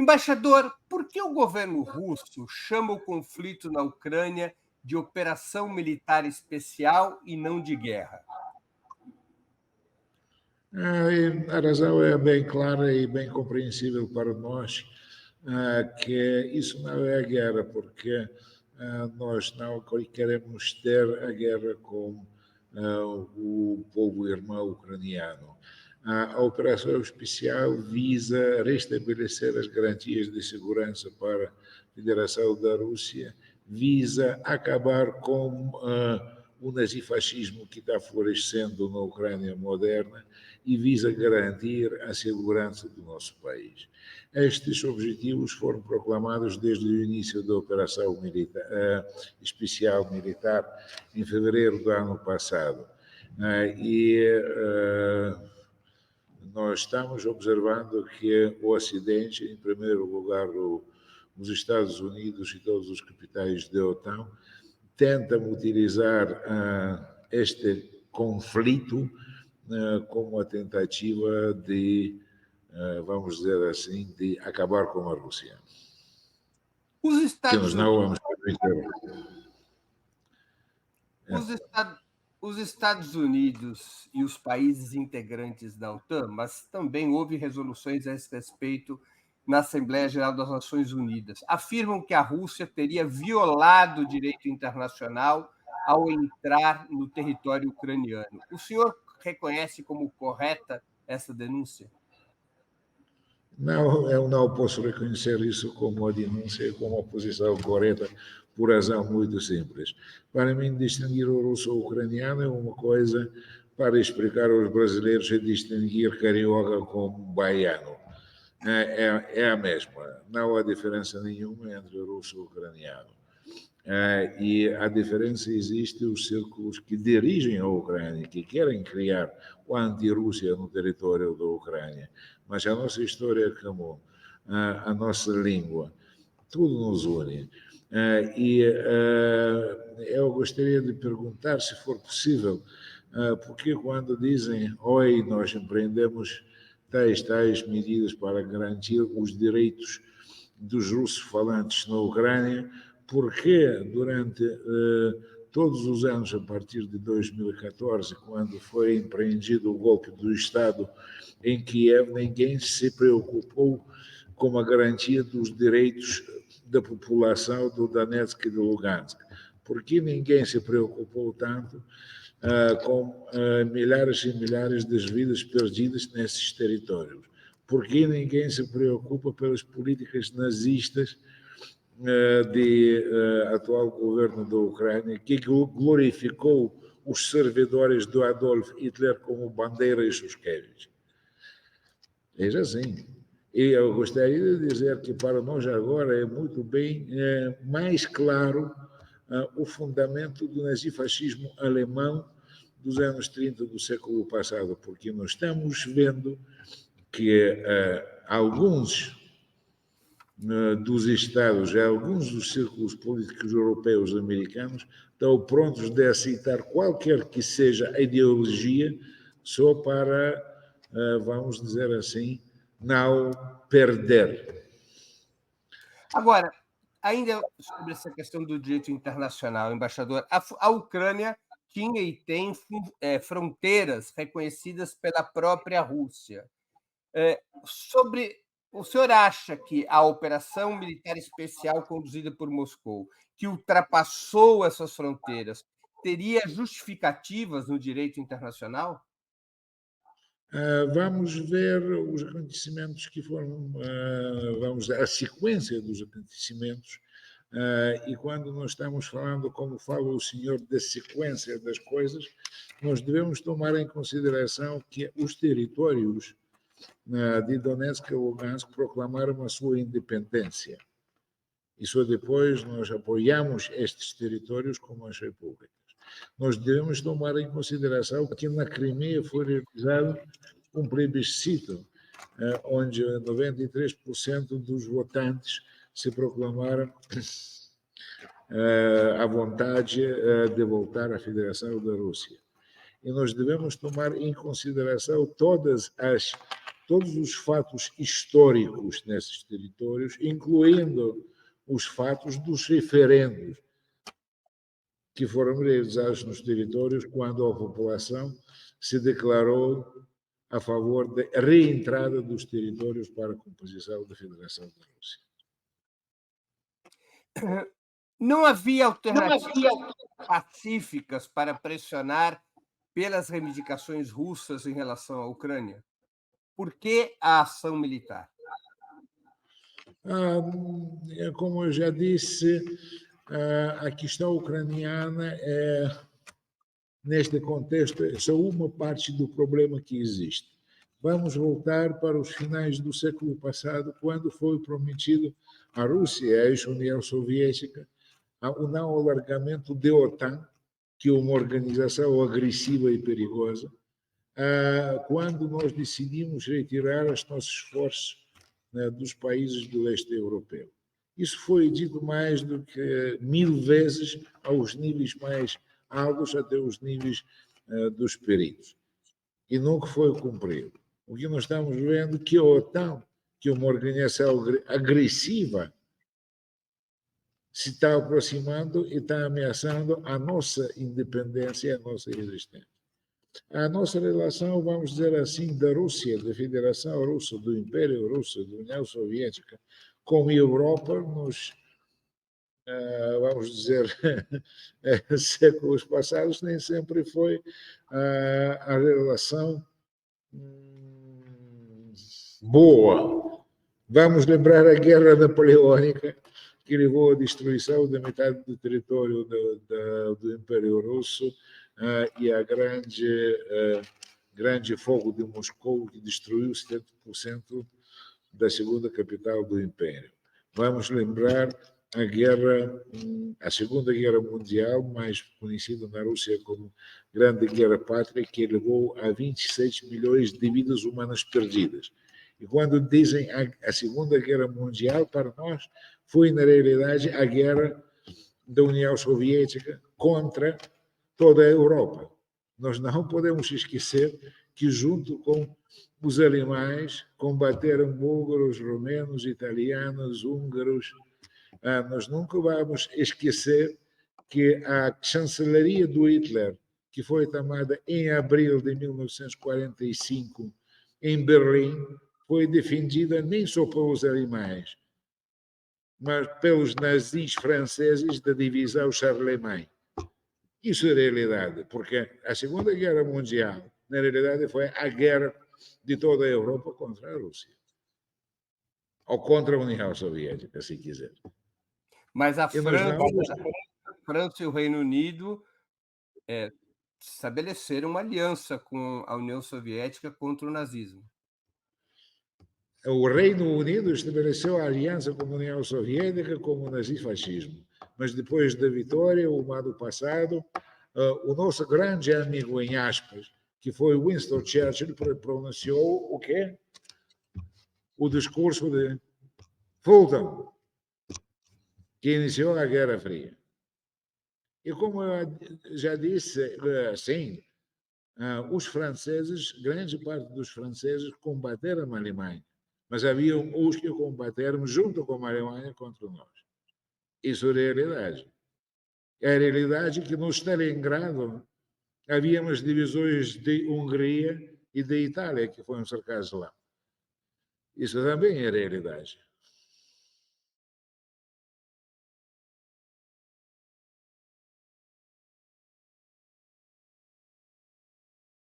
Embaixador, por que o governo russo chama o conflito na Ucrânia de operação militar especial e não de guerra? A razão é bem clara e bem compreensível para nós, que isso não é a guerra, porque nós não queremos ter a guerra com o povo irmão ucraniano. A operação especial visa restabelecer as garantias de segurança para a Federação da Rússia, visa acabar com o nazifascismo que está florescendo na Ucrânia moderna e visa garantir a segurança do nosso país. Estes objetivos foram proclamados desde o início da operação especial militar em fevereiro do ano passado. Nós estamos observando que o Ocidente, em primeiro lugar os Estados Unidos e todos os capitais da OTAN, tentam utilizar este conflito como a tentativa de, vamos dizer assim, de acabar com a Rússia. Os Estados que nós não vamos permitir. Os Estados Unidos e os países integrantes da OTAN, mas também houve resoluções a esse respeito na Assembleia Geral das Nações Unidas, afirmam que a Rússia teria violado o direito internacional ao entrar no território ucraniano. O senhor reconhece como correta essa denúncia? Não, eu não posso reconhecer isso como uma denúncia, como uma posição correta, por razão muito simples. Para mim, distinguir o russo-ucraniano é uma coisa, para explicar aos brasileiros, é distinguir carioca com baiano. É a mesma, não há diferença nenhuma entre o russo e o ucraniano. E a diferença existe os círculos que dirigem a Ucrânia, que querem criar o anti-Rússia no território da Ucrânia. Mas a nossa história é comum, a nossa língua, tudo nos une. Eu gostaria de perguntar, se for possível, porque quando dizem, oi, nós empreendemos tais medidas para garantir os direitos dos russos falantes na Ucrânia, porque durante todos os anos, a partir de 2014, quando foi empreendido o golpe do Estado em Kiev, ninguém se preocupou com a garantia dos direitos da população do Donetsk e do Lugansk. Porque ninguém se preocupou tanto com milhares e milhares de vidas perdidas nesses territórios? Porque ninguém se preocupa pelas políticas nazistas atual governo da Ucrânia, que glorificou os servidores do Adolf Hitler como Bandeira e Shushkevich? Veja assim. E eu gostaria de dizer que para nós agora é muito bem mais claro o fundamento do nazifascismo alemão dos anos 30 do século passado, porque nós estamos vendo que alguns dos Estados, alguns dos círculos políticos europeus e americanos estão prontos de aceitar qualquer que seja a ideologia só para, vamos dizer assim, não perder. Agora, ainda sobre essa questão do direito internacional, embaixador, a Ucrânia tinha e tem fronteiras reconhecidas pela própria Rússia. O senhor acha que a operação militar especial conduzida por Moscou, que ultrapassou essas fronteiras, teria justificativas no direito internacional? Vamos ver os acontecimentos que foram, vamos a sequência dos acontecimentos, e quando nós estamos falando, como fala o senhor, da sequência das coisas, nós devemos tomar em consideração que os territórios de Donetsk e Lugansk proclamaram a sua independência. E só depois nós apoiamos estes territórios como as repúblicas. Nós devemos tomar em consideração que na Crimeia foi realizado um plebiscito, onde 93% dos votantes se proclamaram a vontade de voltar à Federação da Rússia. E nós devemos tomar em consideração todos todos os fatos históricos nesses territórios, incluindo os fatos dos referendos que foram realizados nos territórios quando a população se declarou a favor da reentrada dos territórios para a composição da Federação da Rússia. Não havia alternativas pacíficas para pressionar pelas reivindicações russas em relação à Ucrânia? Por que a ação militar? Como eu já disse, a questão ucraniana é, neste contexto, é só uma parte do problema que existe. Vamos voltar para os finais do século passado, quando foi prometido à Rússia e à ex-União Soviética o não alargamento da OTAN, que é uma organização agressiva e perigosa, quando nós decidimos retirar as nossas forças, né, dos países do leste europeu. Isso foi dito mais do que 1000 vezes aos níveis mais altos, até os níveis dos peritos. E nunca foi cumprido. O que nós estamos vendo é que a OTAN, que é uma organização agressiva, se está aproximando e está ameaçando a nossa independência e a nossa existência. A nossa relação, vamos dizer assim, da Rússia, da Federação Russa, do Império Russo, da União Soviética, com a Europa, nos, vamos dizer, séculos passados, nem sempre foi a relação boa. Vamos lembrar a Guerra Napoleônica, que levou à destruição da metade do território do Império Russo, e a grande fogo de Moscou, que destruiu 70% da segunda capital do Império. Vamos lembrar a Segunda Guerra Mundial, mais conhecida na Rússia como Grande Guerra Pátria, que levou a 26 milhões de vidas humanas perdidas. E quando dizem a Segunda Guerra Mundial, para nós, foi, na realidade, a guerra da União Soviética contra toda a Europa. Nós não podemos esquecer que, junto com os alemães, combateram búlgaros, romenos, italianos, húngaros. Nós nunca vamos esquecer que a chancelaria do Hitler, que foi tomada em abril de 1945 em Berlim, foi defendida nem só pelos alemães, mas pelos nazis franceses da divisão Charlemagne. Isso é realidade, porque a Segunda Guerra Mundial, na realidade, foi a guerra de toda a Europa contra a Rússia. Ou contra a União Soviética, se quiser. Mas a França e o Reino Unido estabeleceram uma aliança com a União Soviética contra o nazismo. O Reino Unido estabeleceu a aliança com a União Soviética como o nazifascismo. Mas depois da vitória, o ano passado, o nosso grande amigo, em aspas, que foi Winston Churchill, pronunciou o quê? O discurso de Fulton, que iniciou a Guerra Fria. E como eu já disse, sim, os franceses, grande parte dos franceses combateram a Alemanha, mas havia os que combateram junto com a Alemanha contra nós. Isso é a realidade. É a realidade que no Stalingrado havia umas divisões de Hungria e de Itália que foram cercadas lá. Isso também é a realidade.